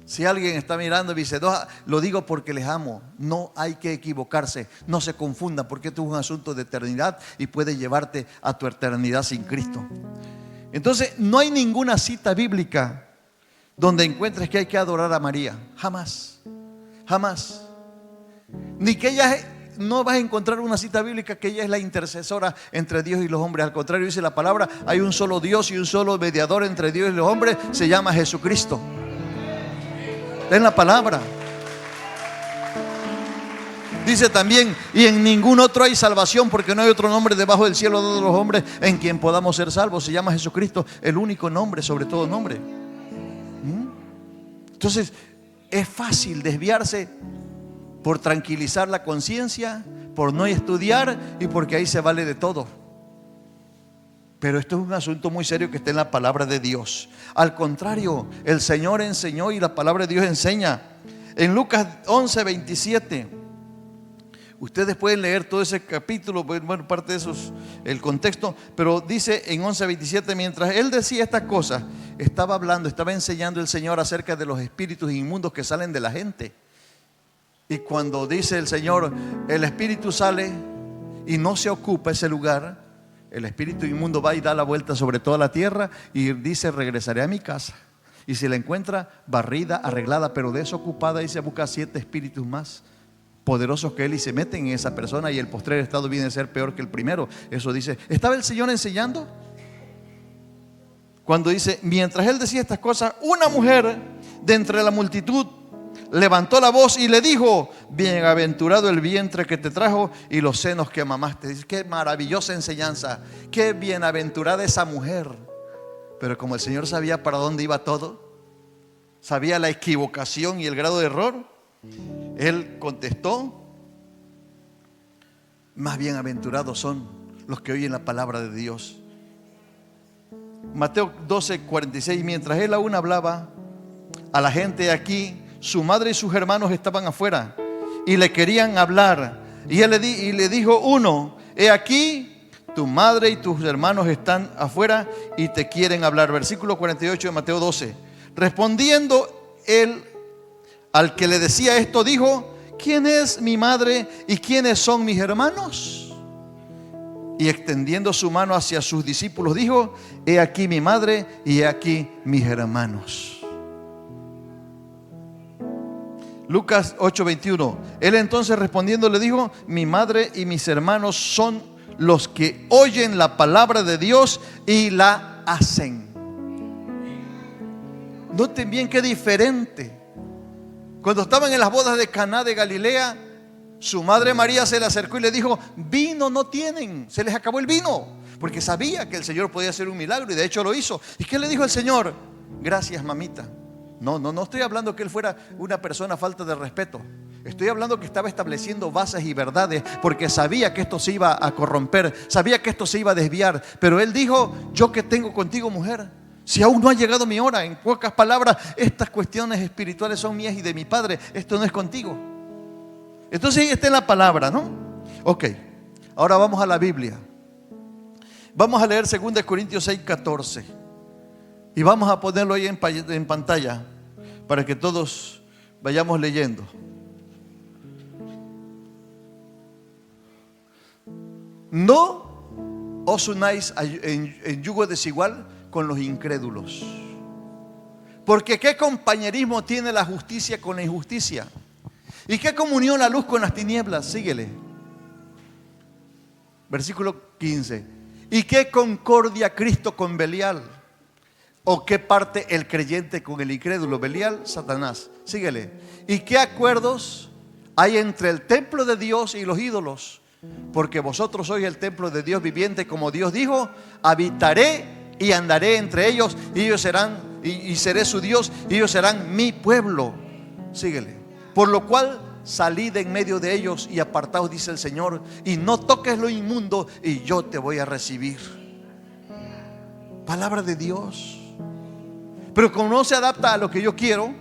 S1: Si alguien está mirando y dice, no, lo digo porque les amo. No hay que equivocarse, no se confunda, porque esto es un asunto de eternidad y puede llevarte a tu eternidad sin Cristo. Entonces, no hay ninguna cita bíblica donde encuentres que hay que adorar a María. Jamás, jamás. Ni que ella, no vas a encontrar una cita bíblica que ella es la intercesora entre Dios y los hombres. Al contrario, dice la palabra, hay un solo Dios y un solo mediador entre Dios y los hombres, se llama Jesucristo. En la palabra dice también, y en ningún otro hay salvación, porque no hay otro nombre debajo del cielo de los hombres en quien podamos ser salvos. Se llama Jesucristo, el único nombre sobre todo nombre. Entonces es fácil desviarse por tranquilizar la conciencia, por no estudiar y porque ahí se vale de todo. Pero esto es un asunto muy serio que está en la palabra de Dios. Al contrario, el Señor enseñó y la palabra de Dios enseña. En Lucas 11:27, ustedes pueden leer todo ese capítulo, bueno, parte de eso es el contexto, pero dice en 11:27, mientras él decía estas cosas, estaba hablando, estaba enseñando el Señor acerca de los espíritus inmundos que salen de la gente. Y cuando dice el Señor, el espíritu sale y no se ocupa ese lugar, el espíritu inmundo va y da la vuelta sobre toda la tierra y dice, regresaré a mi casa. Y si la encuentra barrida, arreglada, pero desocupada, dice, busca 7 espíritus más poderosos que él y se meten en esa persona, y el postrer estado viene a ser peor que el primero. Eso dice. ¿Estaba el Señor enseñando? Cuando dice, mientras él decía estas cosas, una mujer de entre la multitud levantó la voz y le dijo: bienaventurado el vientre que te trajo y los senos que mamaste. Dice, qué maravillosa enseñanza, qué bienaventurada esa mujer. Pero como el Señor sabía para dónde iba todo, sabía la equivocación y el grado de error, él contestó: más bienaventurados son los que oyen la palabra de Dios. Mateo 12:46. Mientras él aún hablaba a la gente aquí, su madre y sus hermanos estaban afuera y le querían hablar. Y él le dijo uno: he aquí, tu madre y tus hermanos están afuera y te quieren hablar. Versículo 48 de Mateo 12. Respondiendo él al que le decía esto, dijo: ¿quién es mi madre y quiénes son mis hermanos? Y extendiendo su mano hacia sus discípulos, dijo: he aquí mi madre y he aquí mis hermanos. Lucas 8:21. Él entonces respondiendo le dijo: mi madre y mis hermanos son los que oyen la palabra de Dios y la hacen. Noten bien qué diferente. Cuando estaban en las bodas de Caná de Galilea, su madre María se le acercó y le dijo: vino no tienen, se les acabó el vino. Porque sabía que el Señor podía hacer un milagro, y de hecho lo hizo. ¿Y qué le dijo el Señor? Gracias, mamita. No estoy hablando que él fuera una persona falta de respeto. Estoy hablando que estaba estableciendo bases y verdades, porque sabía que esto se iba a corromper, sabía que esto se iba a desviar. Pero él dijo: yo que tengo contigo, mujer, si aún no ha llegado mi hora. En pocas palabras, estas cuestiones espirituales son mías y de mi Padre, esto no es contigo. Entonces ahí está en la palabra, ¿no? Ok, ahora vamos a la Biblia. Vamos a leer 2 Corintios 6:14 y vamos a ponerlo ahí en pantalla para que todos vayamos leyendo. No os unáis en yugo desigual con los incrédulos, porque ¿qué compañerismo tiene la justicia con la injusticia? ¿Y qué comunión la luz con las tinieblas? Síguele. Versículo 15. ¿Y qué concordia Cristo con Belial? ¿O qué parte el creyente con el incrédulo? Belial, Satanás. Síguele. ¿Y qué acuerdos hay entre el templo de Dios y los ídolos? Porque vosotros sois el templo de Dios viviente, como Dios dijo: habitaré y andaré entre ellos, y ellos serán, y seré su Dios, y ellos serán mi pueblo. Síguele. Por lo cual salid en medio de ellos y apartaos, dice el Señor, y no toques lo inmundo, y yo te voy a recibir. Palabra de Dios. Pero como no se adapta a lo que yo quiero,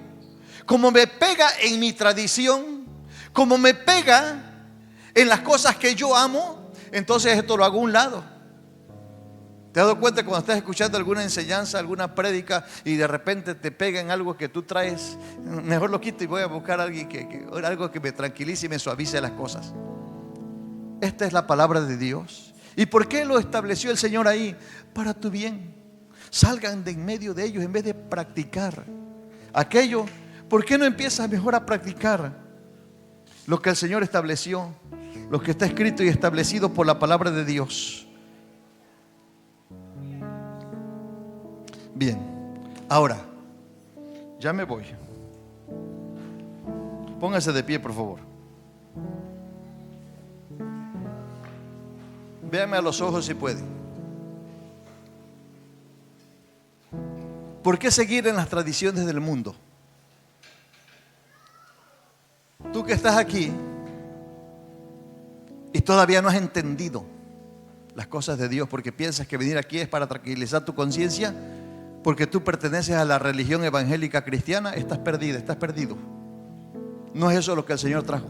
S1: como me pega en mi tradición, como me pega en las cosas que yo amo, entonces esto lo hago a un lado. ¿Te has dado cuenta cuando estás escuchando alguna enseñanza, alguna prédica, y de repente te pega en algo que tú traes? Mejor lo quito y voy a buscar a alguien algo que me tranquilice y me suavice las cosas. Esta es la palabra de Dios. ¿Y por qué lo estableció el Señor ahí? Para tu bien. Salgan de en medio de ellos en vez de practicar aquello. ¿Por qué no empiezas mejor a practicar lo que el Señor estableció, lo que está escrito y establecido por la palabra de Dios? Bien, ahora, ya me voy. Póngase de pie, por favor. Véame a los ojos si puede. ¿Por qué seguir en las tradiciones del mundo? Tú que estás aquí y todavía no has entendido las cosas de Dios, porque piensas que venir aquí es para tranquilizar tu conciencia, porque tú perteneces a la religión evangélica cristiana, estás perdida, estás perdido. No es eso lo que el Señor trajo.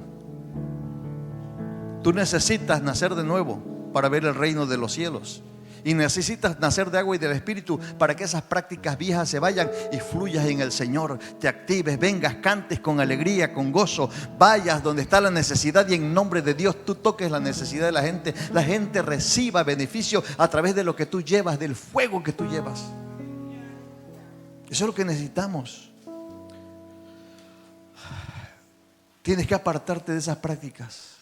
S1: Tú necesitas nacer de nuevo para ver el reino de los cielos. Y necesitas nacer de agua y del Espíritu para que esas prácticas viejas se vayan y fluyas en el Señor. Te actives, vengas, cantes con alegría, con gozo. Vayas donde está la necesidad y en nombre de Dios tú toques la necesidad de la gente. La gente reciba beneficio a través de lo que tú llevas, del fuego que tú llevas. Eso es lo que necesitamos. Tienes que apartarte de esas prácticas.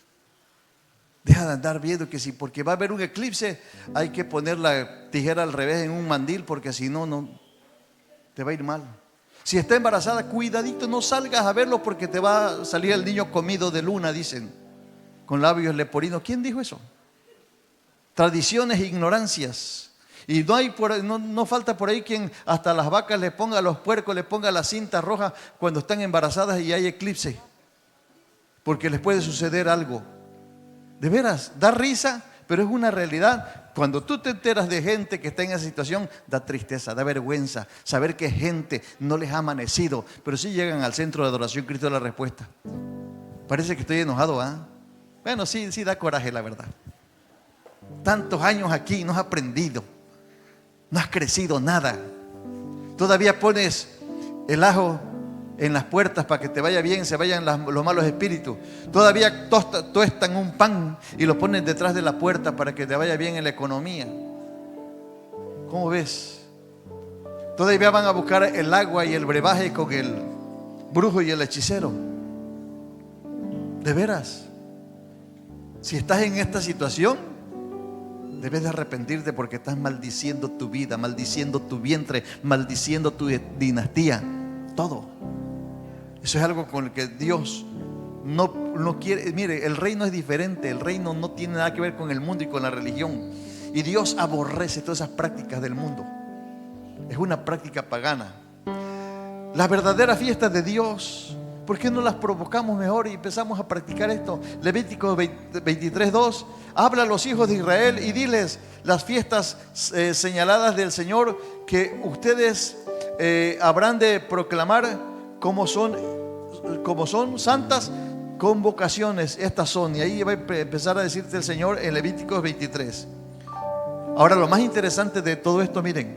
S1: Deja de andar viendo que si porque va a haber un eclipse hay que poner la tijera al revés en un mandil, porque si no, no te va a ir mal. Si está embarazada, cuidadito, no salgas a verlo porque te va a salir el niño comido de luna, dicen, con labios leporinos. ¿Quién dijo eso? Tradiciones e ignorancias. Y no falta por ahí quien hasta a las vacas le ponga, a los puercos le ponga la cinta roja cuando están embarazadas y hay eclipse, porque les puede suceder algo. De veras, da risa, pero es una realidad. Cuando tú te enteras de gente que está en esa situación, da tristeza, da vergüenza saber que gente no les ha amanecido, pero sí llegan al centro de adoración Cristo de la Respuesta. Parece que estoy enojado, ¿ah? Bueno, sí da coraje, la verdad. Tantos años aquí, no has aprendido, no has crecido nada. Todavía pones el ajo en las puertas para que te vaya bien, se vayan los malos espíritus. Todavía tuestan un pan y lo ponen detrás de la puerta para que te vaya bien en la economía. ¿Cómo ves? Todavía van a buscar el agua y el brebaje con el brujo y el hechicero. De veras, si estás en esta situación, debes de arrepentirte porque estás maldiciendo tu vida, maldiciendo tu vientre, maldiciendo tu dinastía, todo. Eso es algo con el que Dios no quiere. Mire, el reino es diferente. El reino no tiene nada que ver con el mundo y con la religión. Y Dios aborrece todas esas prácticas del mundo. Es una práctica pagana. Las verdaderas fiestas de Dios, ¿por qué no las provocamos mejor y empezamos a practicar esto? Levítico 23:2. Habla a los hijos de Israel y diles las fiestas señaladas del Señor que ustedes habrán de proclamar como son santas convocaciones. Estas son, y ahí va a empezar a decirte el Señor en Levíticos 23. Ahora, lo más interesante de todo esto, miren,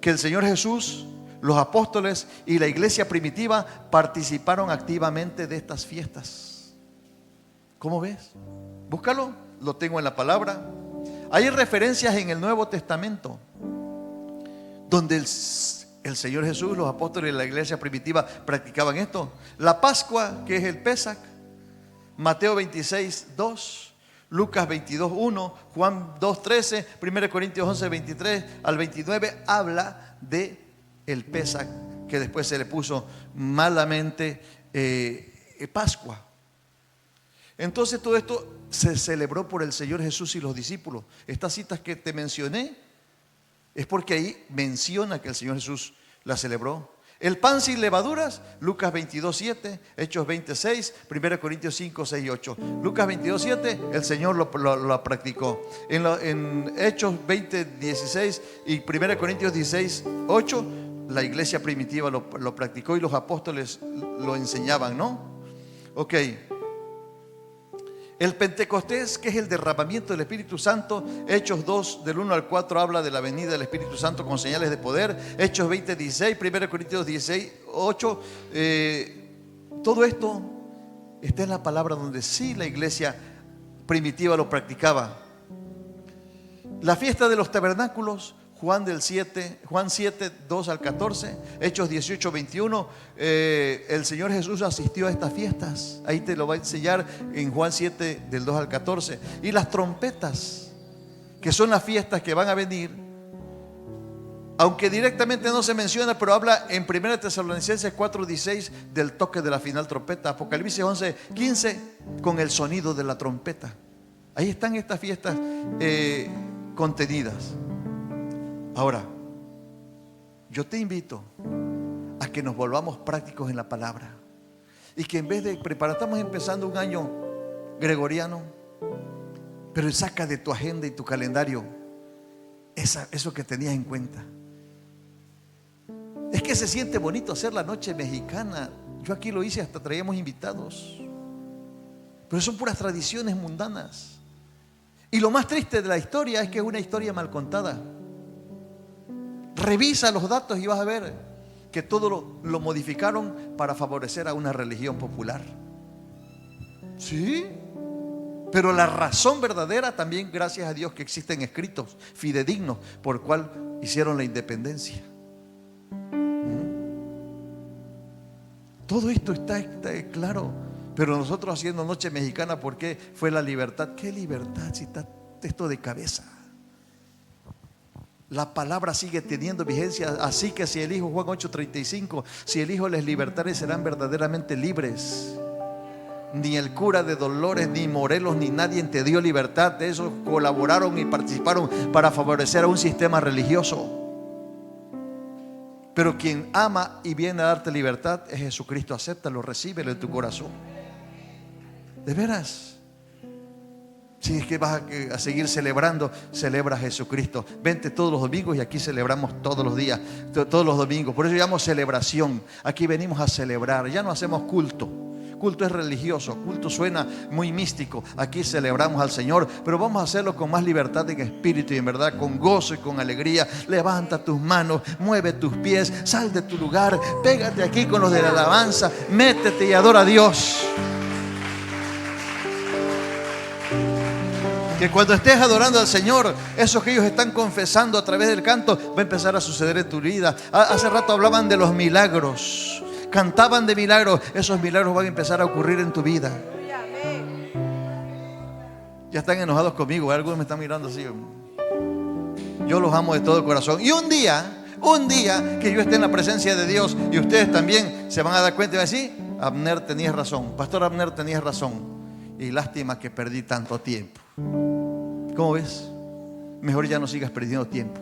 S1: que el Señor Jesús, los apóstoles y la iglesia primitiva participaron activamente de estas fiestas. ¿Cómo ves? Búscalo, lo tengo en la palabra. Hay referencias en el Nuevo Testamento donde el Señor Jesús, los apóstoles y la iglesia primitiva practicaban esto. La Pascua, que es el Pesach, Mateo 26:2, Lucas 22:1, Juan 2:13, 1 Corintios 11:23 al 29, habla de el Pesach, que después se le puso malamente Pascua. Entonces todo esto se celebró por el Señor Jesús y los discípulos. Estas citas que te mencioné es porque ahí menciona que el Señor Jesús la celebró. El pan sin levaduras, Lucas 22:7, Hechos 20:6, 1 Corintios 5:6 y 8. Lucas 22:7, el Señor lo practicó. En Hechos 20:16 y 1 Corintios 16:8, la iglesia primitiva lo practicó y los apóstoles lo enseñaban, ¿no? Ok. El Pentecostés, que es el derramamiento del Espíritu Santo, Hechos 2, del 1 al 4, habla de la venida del Espíritu Santo con señales de poder. Hechos 20:16, 1 Corintios 16:8. Todo esto está en la palabra donde sí la iglesia primitiva lo practicaba. La fiesta de los tabernáculos, Juan 7, 2 al 14, Hechos 18:21. El Señor Jesús asistió a estas fiestas. Ahí te lo va a enseñar en Juan 7, del 2 al 14. Y las trompetas, que son las fiestas que van a venir, aunque directamente no se menciona, pero habla en 1 Tesalonicenses 4:16 del toque de la final trompeta. Apocalipsis 11:15 con el sonido de la trompeta. Ahí están estas fiestas contenidas. Ahora, yo te invito a que nos volvamos prácticos en la palabra y que en vez de preparar, estamos empezando un año gregoriano, pero saca de tu agenda y tu calendario eso que tenías en cuenta. Es que se siente bonito hacer la noche mexicana. Yo aquí lo hice, hasta traíamos invitados, pero son puras tradiciones mundanas. Y lo más triste de la historia es que es una historia mal contada. Revisa los datos y vas a ver que todo lo modificaron para favorecer a una religión popular. Sí, pero la razón verdadera también, gracias a Dios que existen escritos fidedignos por cual hicieron la independencia. Todo esto está claro Pero nosotros haciendo noche mexicana, ¿por qué fue la libertad? ¿Qué libertad si está esto de cabeza? La palabra sigue teniendo vigencia. Así que si el Hijo, Juan 8:35, si el Hijo les libertare, serán verdaderamente libres. Ni el cura de Dolores, ni Morelos, ni nadie te dio libertad. De esos colaboraron y participaron para favorecer a un sistema religioso. Pero quien ama y viene a darte libertad es Jesucristo. Acéptalo, recíbelo en tu corazón. De veras. Si es que vas a seguir celebrando, celebra a Jesucristo. Vente todos los domingos y aquí celebramos todos los días, todos los domingos. Por eso llamo celebración. Aquí venimos a celebrar. Ya no hacemos culto. Culto es religioso, culto suena muy místico. Aquí celebramos al Señor, pero vamos a hacerlo con más libertad en espíritu y en verdad, con gozo y con alegría. Levanta tus manos, mueve tus pies, sal de tu lugar, pégate aquí con los de la alabanza, métete y adora a Dios. Que cuando estés adorando al Señor, eso que ellos están confesando a través del canto va a empezar a suceder en tu vida. Hace rato hablaban de los milagros. Cantaban de milagros. Esos milagros van a empezar a ocurrir en tu vida. Ya están enojados conmigo. Algunos me están mirando así. Yo los amo de todo corazón. Y un día que yo esté en la presencia de Dios y ustedes también se van a dar cuenta y van a decir: Abner, tenías razón. Pastor Abner, tenías razón. Y lástima que perdí tanto tiempo. ¿Cómo ves? Mejor ya no sigas perdiendo tiempo.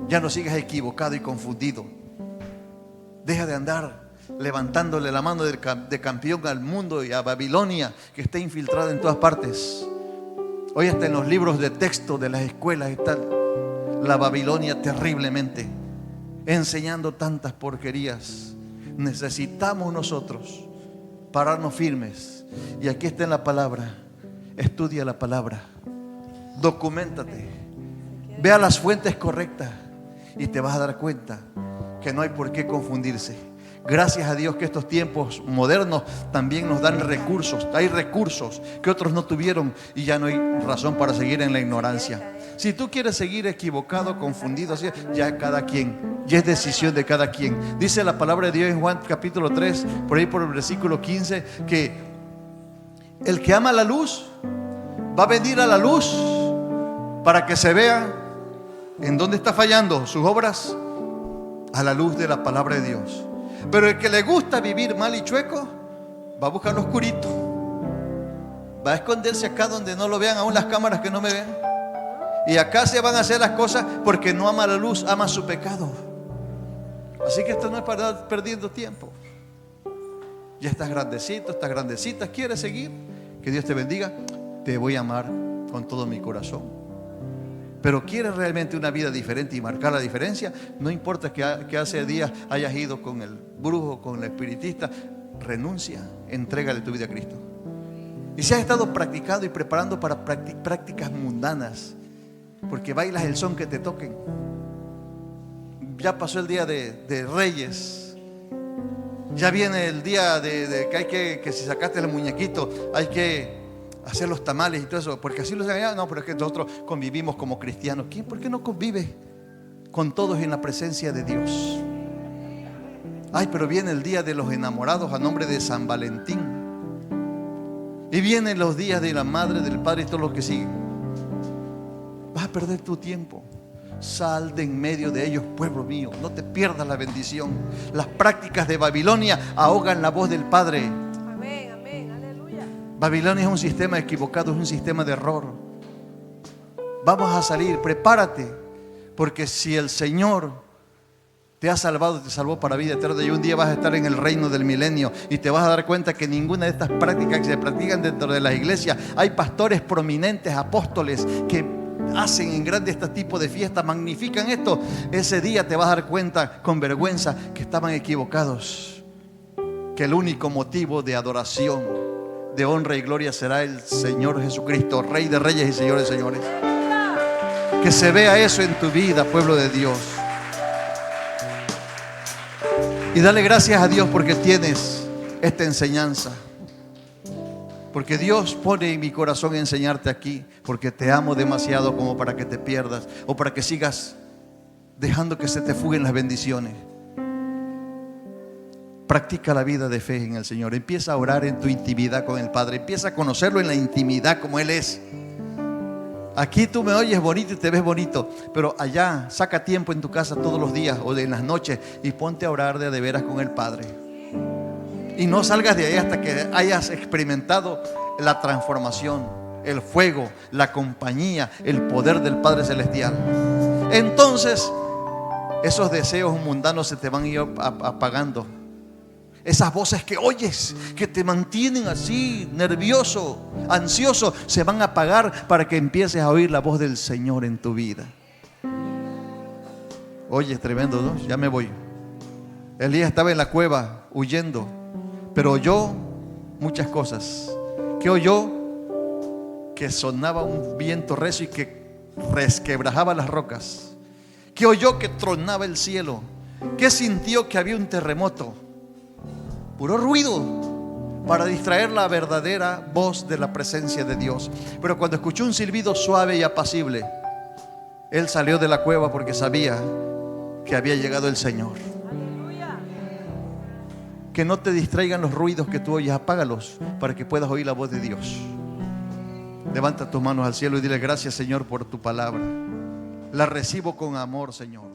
S1: Ya no sigas equivocado y confundido. Deja de andar levantándole la mano de campeón al mundo y a Babilonia, que está infiltrada en todas partes. Hoy hasta en los libros de texto de las escuelas está la Babilonia terriblemente enseñando tantas porquerías. Necesitamos nosotros pararnos firmes. Y aquí está en la palabra. Estudia la palabra, documéntate, ve a las fuentes correctas y te vas a dar cuenta que no hay por qué confundirse. Gracias a Dios que estos tiempos modernos también nos dan recursos. Hay recursos que otros no tuvieron y ya no hay razón para seguir en la ignorancia. Si tú quieres seguir equivocado, confundido, así, ya cada quien, ya es decisión de cada quien. Dice la palabra de Dios en Juan capítulo 3, por ahí por el versículo 15, que el que ama la luz va a venir a la luz para que se vea en dónde está fallando sus obras, a la luz de la palabra de Dios. Pero el que le gusta vivir mal y chueco va a buscar lo oscurito, va a esconderse acá donde no lo vean, aún las cámaras que no me ven. Y acá se van a hacer las cosas porque no ama la luz, ama su pecado. Así que esto no es para estar perdiendo tiempo. Ya estás grandecito, estás grandecita, ¿quieres seguir? Que Dios te bendiga. Te voy a amar con todo mi corazón. Pero quieres realmente una vida diferente y marcar la diferencia, no importa que hace días hayas ido con el brujo, con el espiritista, renuncia, entrégale tu vida a Cristo. Y si has estado practicando y preparando para prácticas mundanas, porque bailas el son que te toquen. Ya pasó el día de Reyes. Ya viene el día de que si sacaste el muñequito hay que hacer los tamales y todo eso, porque así lo hacen allá. No, pero es que nosotros convivimos como cristianos. ¿Quién? ¿Por qué no convive con todos en la presencia de Dios? Ay, pero viene el día de los enamorados a nombre de San Valentín. Y vienen los días de la madre, del padre y todo lo que sigue. Vas a perder tu tiempo. Sal de en medio de ellos, pueblo mío. No te pierdas la bendición. Las prácticas de Babilonia ahogan la voz del Padre.
S2: Amén, amén, aleluya.
S1: Babilonia es un sistema equivocado, es un sistema de error. Vamos a salir, prepárate, porque si el Señor te ha salvado, te salvó para vida eterna, y un día vas a estar en el reino del milenio y te vas a dar cuenta que ninguna de estas prácticas que se practican dentro de las iglesias, hay pastores prominentes, apóstoles que hacen en grande este tipo de fiestas, magnifican esto. Ese día te vas a dar cuenta con vergüenza que estaban equivocados, que el único motivo de adoración, de honra y gloria será el Señor Jesucristo, Rey de reyes y Señor de señores. Que se vea eso en tu vida, pueblo de Dios. Y dale gracias a Dios porque tienes esta enseñanza. Porque Dios pone en mi corazón enseñarte aquí, porque te amo demasiado como para que te pierdas o para que sigas dejando que se te fuguen las bendiciones. Practica la vida de fe en el Señor. Empieza a orar en tu intimidad con el Padre. Empieza a conocerlo en la intimidad como Él es. Aquí tú me oyes bonito y te ves bonito, pero allá saca tiempo en tu casa todos los días o en las noches y ponte a orar de veras con el Padre. Y no salgas de ahí hasta que hayas experimentado la transformación, el fuego, la compañía, el poder del Padre Celestial. Entonces esos deseos mundanos se te van a ir apagando. Esas voces que oyes, que te mantienen así, nervioso, ansioso, se van a apagar para que empieces a oír la voz del Señor en tu vida. Oye, es tremendo, ¿no? Ya me voy. Elías estaba en la cueva huyendo, pero oyó muchas cosas. ¿Qué oyó? Que sonaba un viento recio y que resquebrajaba las rocas. ¿Qué oyó? Que tronaba el cielo. ¿Qué sintió? Que había un terremoto. Puro ruido para distraer la verdadera voz de la presencia de Dios. Pero cuando escuchó un silbido suave y apacible, él salió de la cueva porque sabía que había llegado el Señor.
S2: Aleluya.
S1: Que no te distraigan los ruidos que tú oyes, apágalos para que puedas oír la voz de Dios. Levanta tus manos al cielo y dile: gracias, Señor, por tu palabra. La recibo con amor, Señor.